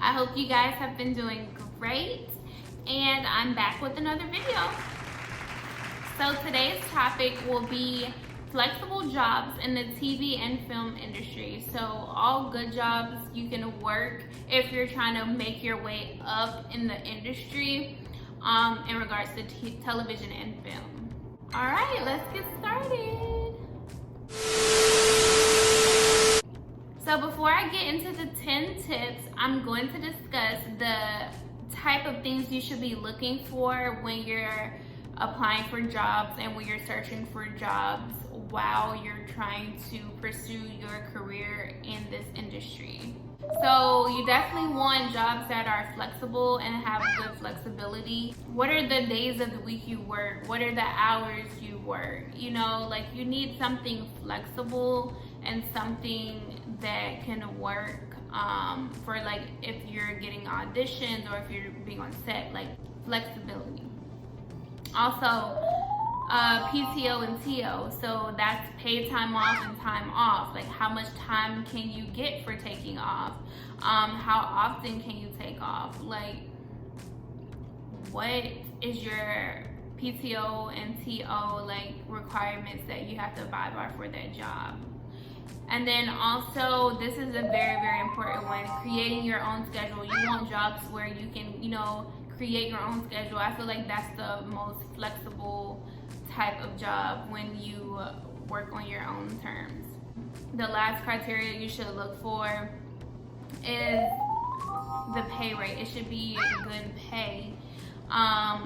I hope you guys have been doing great, and I'm back with another video. So today's topic will be flexible jobs in the TV and film industry. So all good jobs you can work if you're trying to make your way up in the industry in regards to television and film. All right, let's get started. So before I get into the 10 tips, I'm going to discuss the type of things you should be looking for when you're applying for jobs and when you're searching for jobs while you're trying to pursue your career in this industry. So you definitely want jobs that are flexible and have good flexibility. What are the days of the week you work? What are the hours you work? You know, like you need something flexible and something that can work for like if you're getting auditions or if you're being on set, like flexibility. Also, PTO and TO, so that's paid time off and time off. Like how much time can you get for taking off? How often can you take off? Like what is your PTO and TO like requirements that you have to abide by for that job? And then also, this is a very, very important one, creating your own schedule. You want jobs where you can, you know, create your own schedule. I feel like that's the most flexible type of job when you work on your own terms. The last criteria you should look for is the pay rate. It should be good pay.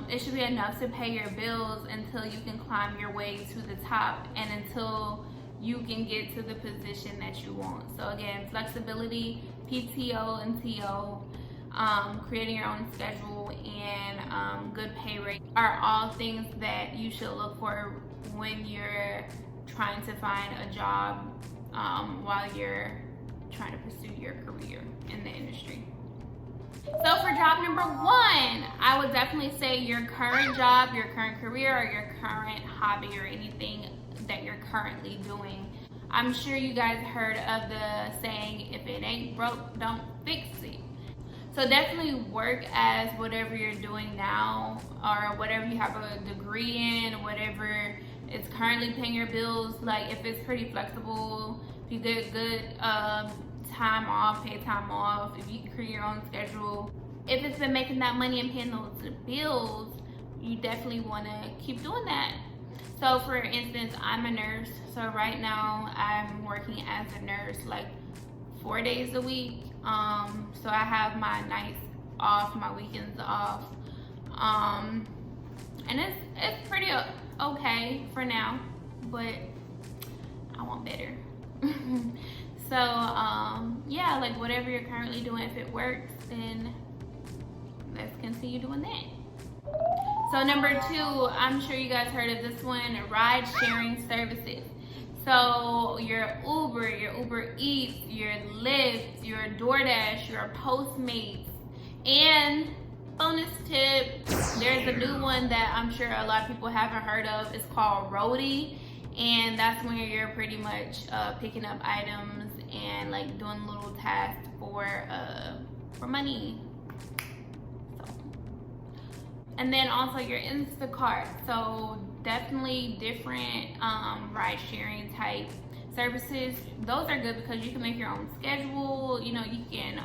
It should be enough to pay your bills until you can climb your way to the top and until you can get to the position that you want. So again, flexibility, PTO and TO, creating your own schedule, and good pay rate are all things that you should look for when you're trying to find a job while you're trying to pursue your career in the industry. So for job number 1, I would definitely say your current job, your current career, or your current hobby or anything that you're currently doing. I'm sure you guys heard of the saying, if it ain't broke, don't fix it. So definitely work as whatever you're doing now or whatever you have a degree in, whatever is currently paying your bills. Like if it's pretty flexible, if you get good time off, paid time off, if you can create your own schedule, if it's been making that money and paying those bills, you definitely want to keep doing that. So for instance, I'm a nurse. So right now I'm working as a nurse like 4 days a week. So I have my nights off, my weekends off. And it's pretty okay for now, but I want better. So yeah, like whatever you're currently doing, if it works, then let's continue doing that. So number 2, I'm sure you guys heard of this one, ride sharing services. So your Uber Eats, your Lyft, your DoorDash, your Postmates, and bonus tip, there's a new one that I'm sure a lot of people haven't heard of. It's called Roadie, and that's when you're pretty much picking up items and like doing little tasks for money. And then also your Instacart. So definitely different ride sharing type services. Those are good because you can make your own schedule. You know, you can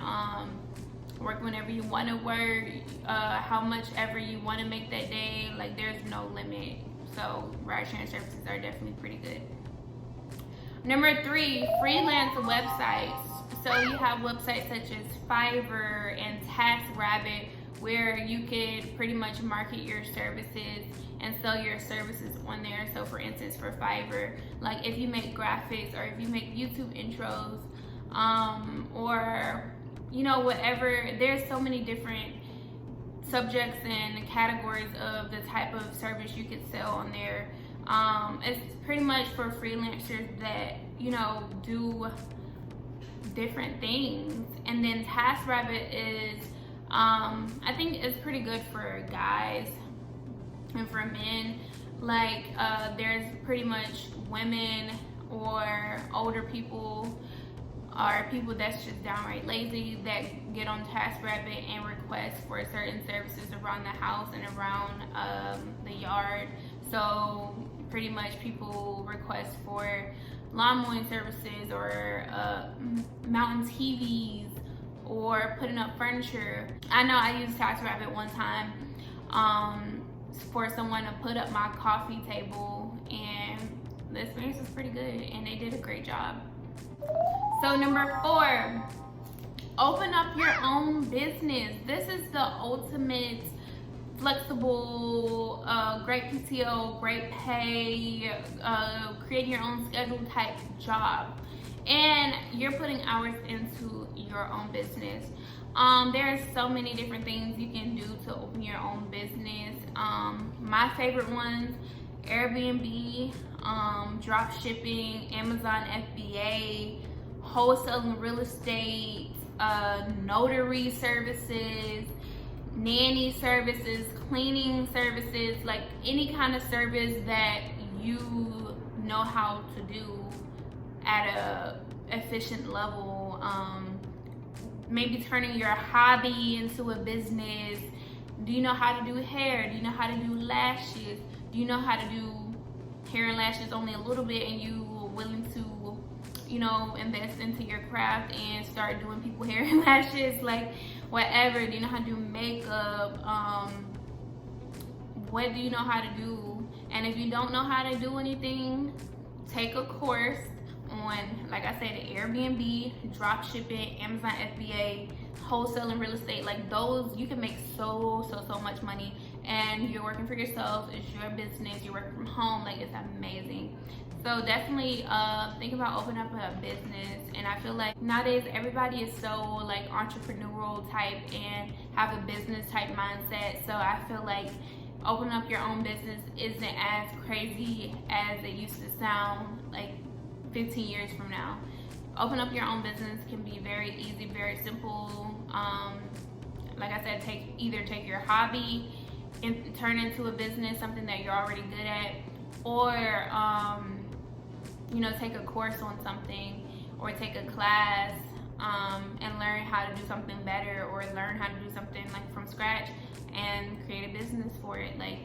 work whenever you want to work, how much ever you want to make that day. Like there's no limit. So ride sharing services are definitely pretty good. Number 3, freelance websites. So you have websites such as Fiverr and TaskRabbit, where you could pretty much market your services and sell your services on there. So for instance, for Fiverr, like if you make graphics or if you make YouTube intros, or you know, whatever, there's so many different subjects and categories of the type of service you could sell on there. It's pretty much for freelancers that, you know, do different things. And then TaskRabbit is I think it's pretty good for guys and for men. Like there's pretty much women or older people are people that's just downright lazy that get on TaskRabbit and request for certain services around the house and around the yard. So pretty much people request for lawn mowing services or mounting TVs or putting up furniture. I know I used TaskRabbit one time for someone to put up my coffee table, and the experience was pretty good and they did a great job. So number 4, open up your own business. This is the ultimate flexible, great PTO, great pay, creating your own schedule type job. And you're putting hours into your own business. There are so many different things you can do to open your own business. My favorite ones: Airbnb, drop shipping, Amazon FBA, wholesaling real estate, notary services, nanny services, cleaning services, like any kind of service that you know how to do at a efficient level. Maybe turning your hobby into a business. Do you know how to do hair? Do you know how to do lashes? Do you know how to do hair and lashes only a little bit, and you are willing to, you know, invest into your craft and start doing people hair and lashes, like whatever? Do you know how to do makeup? What do you know how to do? And if you don't know how to do anything, take a course on, like I said, the Airbnb, drop shipping, Amazon FBA, wholesaling real estate. Like those, you can make so much money, and you're working for yourself. It's your business. You're working from home. Like, it's amazing. So definitely think about opening up a business. And I feel like nowadays everybody is so like entrepreneurial type and have a business type mindset. So I feel like opening up your own business isn't as crazy as it used to sound like 15 years from now. Open up your own business can be very easy, very simple. Like I said, either take your hobby and turn into a business, something that you're already good at, or you know, take a course on something or take a class and learn how to do something better, or learn how to do something like from scratch and create a business for it. Like,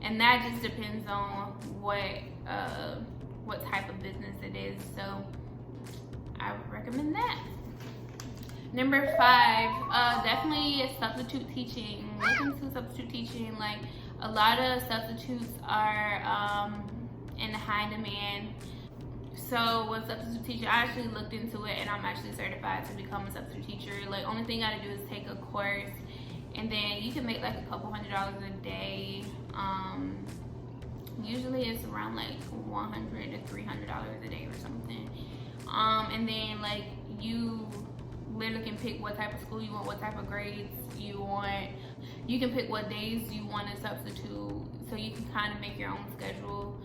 and that just depends on what type of business it is. So I would recommend that. Number 5, definitely substitute teaching. Look into substitute teaching. Like, a lot of substitutes are in high demand. So with substitute teaching, I actually looked into it, and I'm actually certified to become a substitute teacher. Like, only thing I gotta do is take a course, and then you can make like a couple $100s a day. Usually it's around like $100 to $300 a day or something. And then like you literally can pick what type of school you want, what type of grades you want. You can pick what days you want to substitute, so you can kind of make your own schedule.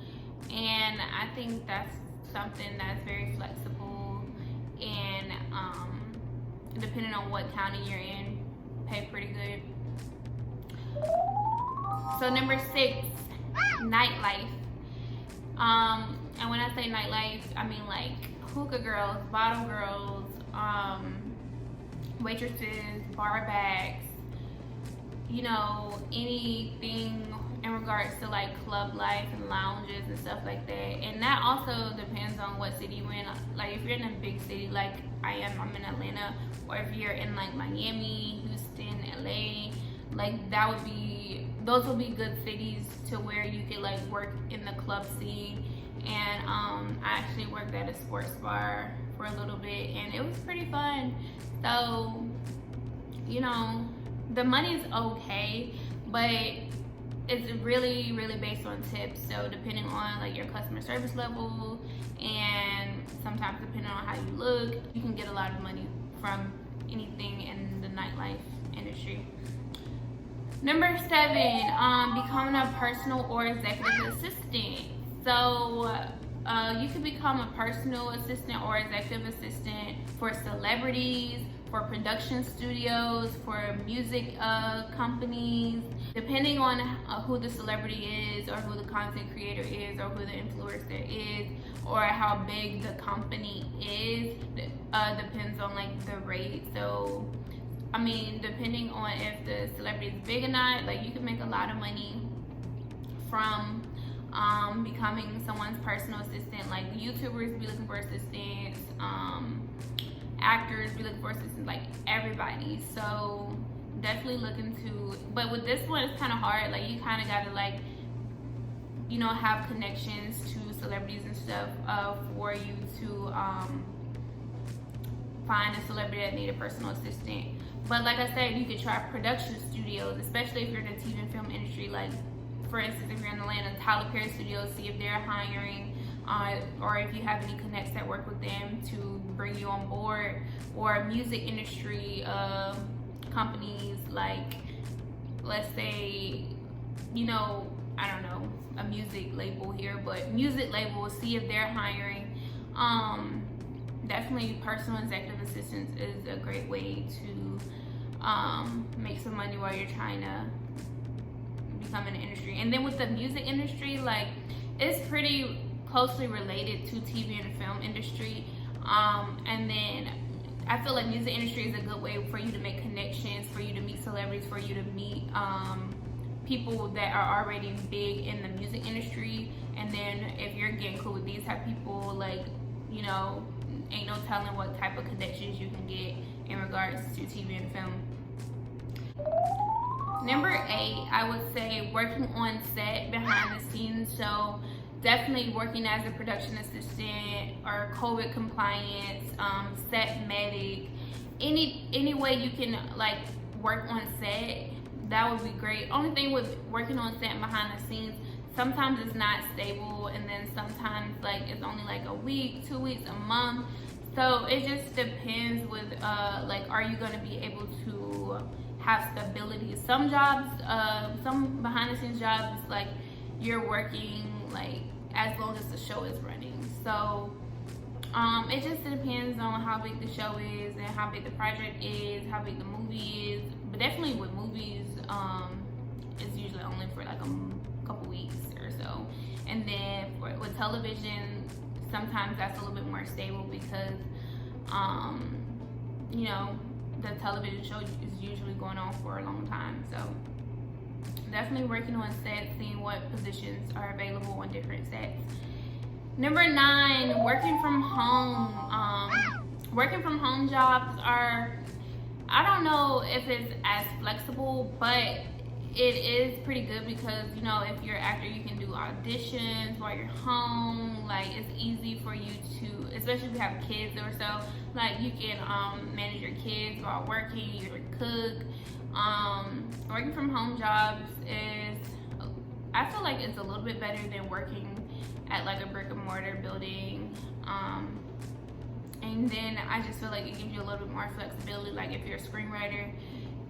And I think that's something that's very flexible, and depending on what county you're in, pay pretty good. So number 6, nightlife. And when I say nightlife, I mean like hookah girls, bottle girls, waitresses, bar backs, you know, anything in regards to like club life and lounges and stuff like that. And that also depends on what city you're in. Like, if you're in a big city like I'm in Atlanta, or if you're in like Miami, Houston, LA, like those would be good cities to where you could like work in the club scene. And I actually worked at a sports bar for a little bit, and it was pretty fun. So, you know, the money's okay, but it's really based on tips. So depending on like your customer service level, and sometimes depending on how you look, you can get a lot of money from anything in the nightlife industry. Number 7, becoming a personal or executive assistant. So you can become a personal assistant or executive assistant for celebrities, for production studios, for music companies, depending on who the celebrity is, or who the content creator is, or who the influencer is, or how big the company is. Depends on like the rate. So I mean, depending on if the celebrity is big or not, like you can make a lot of money from becoming someone's personal assistant. Like YouTubers be looking for assistants, actors be looking for assistants, like everybody. So definitely look into, but with this one it's kind of hard. Like you kind of gotta like, you know, have connections to celebrities and stuff for you to find a celebrity that need a personal assistant. But like I said, you could try production studios, especially if you're in the TV and film industry. Like for instance, if you're in Atlanta, Tyler Perry Studios, see if they're hiring, or if you have any connects that work with them to bring you on board. Or music industry companies, like let's say, you know, I don't know, a music label here, but music labels, see if they're hiring. Definitely personal executive assistants is a great way to make some money while you're trying to become in the industry. And then with the music industry, like it's pretty closely related to TV and film industry. And then I feel like music industry is a good way for you to make connections, for you to meet celebrities, for you to meet people that are already big in the music industry. And then if you're getting cool with these type of people, like, you know, ain't no telling what type of connections you can get in regards to TV and film. Number 8, I would say working on set, behind the scenes. So definitely working as a production assistant or COVID compliance, set medic, any way you can like work on set, that would be great. Only thing with working on set and behind the scenes, sometimes it's not stable, and then sometimes like it's only like a week, 2 weeks, a month. So it just depends with like, are you going to be able to have stability? Some jobs, some behind the scenes jobs, like you're working like as long as the show is running. So it just depends on how big the show is and how big the project is, how big the movie is. But definitely with movies, it's usually only for like a couple weeks or so. And then with television, sometimes that's a little bit more stable because you know, the television show is usually going on for a long time. So definitely working on sets, seeing what positions are available on different sets. Number 9, working from home. Working from home jobs are, I don't know if it's as flexible, but it is pretty good because, you know, if you're an actor, you can do auditions while you're home. Like it's easy for you to, especially if you have kids or so, like you can manage your kids while working, you can cook. Working from home jobs is, I feel like it's a little bit better than working at like a brick and mortar building. And then I just feel like it gives you a little bit more flexibility. Like if you're a screenwriter,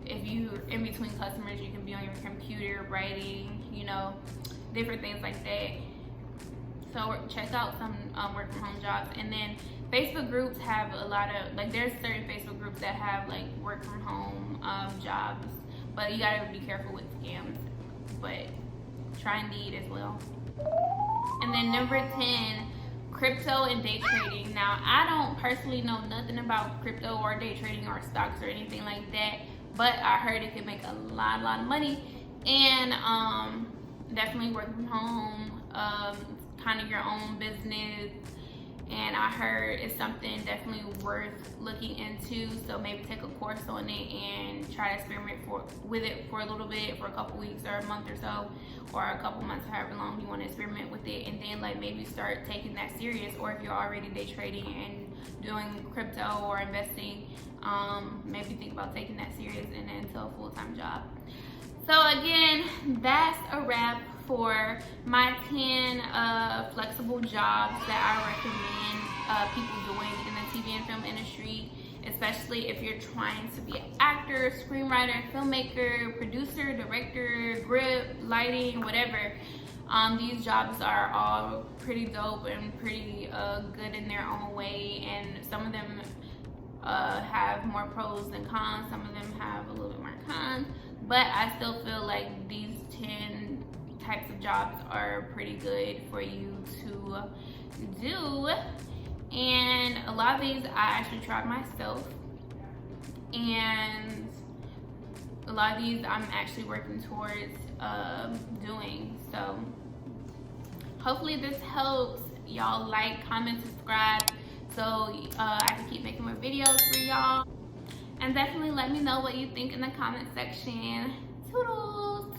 if you in between customers, you can be on your computer writing, you know, different things like that. So check out some work from home jobs. And then Facebook groups have a lot of, like there's certain Facebook groups that have like work from home jobs, but you gotta be careful with scams, but try Indeed as well. And then number 10, crypto and day trading. Now I don't personally know nothing about crypto or day trading or stocks or anything like that, but I heard it can make a lot of money. And definitely work from home, kind of your own business. And I heard it's something definitely worth looking into. So maybe take a course on it and try to experiment with it for a little bit, for a couple weeks or a month or so, or a couple months, however long you want to experiment with it. And then like maybe start taking that serious. Or if you're already day trading and doing crypto or investing, maybe think about taking that serious and then into a full-time job. So again, that's a wrap for my 10 flexible jobs that I recommend people doing in the TV and film industry, especially if you're trying to be an actor, screenwriter, filmmaker, producer, director, grip, lighting, whatever. These jobs are all pretty dope and pretty good in their own way, and some of them have more pros than cons. Some of them have a little bit more cons, but I still feel like these 10 types of jobs are pretty good for you to do. And a lot of these I actually tried myself, and a lot of these I'm actually working towards doing. So hopefully this helps. Y'all like, comment, subscribe, so I can keep making more videos for y'all. And definitely let me know what you think in the comment section. Toodles!